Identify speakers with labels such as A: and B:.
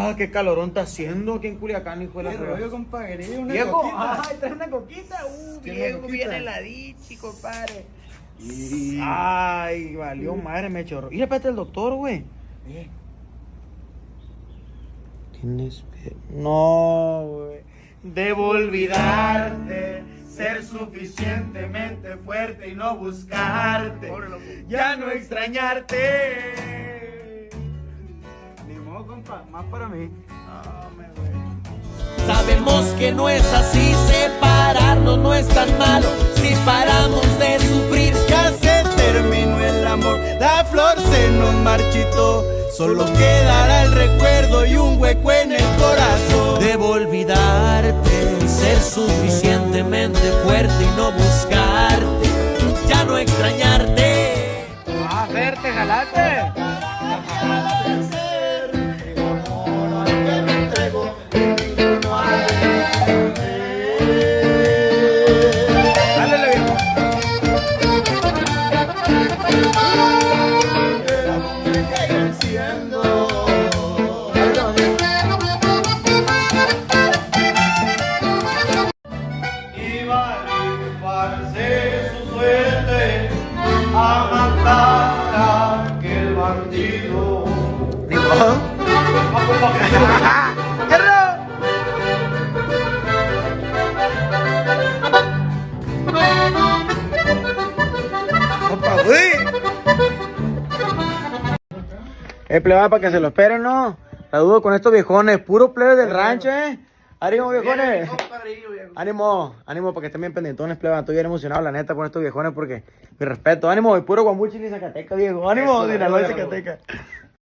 A: Ah, qué calorón está haciendo aquí en Culiacán, hijo de la
B: ¿Qué
A: fregada.
B: rollo, compadre? ¿Quería una
A: Viejo,
B: coquita?
A: ay, trae una coquita.
B: ¿Tiene
A: Viejo,
B: coquita?
A: viene heladito, compadre.
B: Y...
A: Ay, valió madre, me chorro. Mira, espérate el doctor, güey. Tienes no, güey. Debo olvidarte, ser suficientemente fuerte y no buscarte. Ya no extrañarte.
B: Ni modo, compa, más para mí.
C: Sabemos que no es así, separarnos no es tan malo. Si paramos de sufrir,
B: Ya se terminó el amor, la flor se nos marchitó. Solo quedará el recuerdo y un hueco en el corazón.
C: debo olvidarte, ser suficientemente fuerte y no buscarte, ya no extrañarte.
A: Ah, verte, jalate. Dale, viejo.
B: Iba a rifarse su suerte a matar a aquel bandido.
A: Ni modo. Opa, güey. Plebada, para que se lo esperen, ¿no? La dudo con estos viejones, puro plebe del rancho, Ánimo, viejones. Ánimo, ánimo, para que estén bien pendientones, plebada. Estoy bien emocionado, la neta, con estos viejones, porque mi respeto. Ánimo, y puro guamuchil y Zacatecas, viejo. Ánimo, Sinaloa y Zacatecas.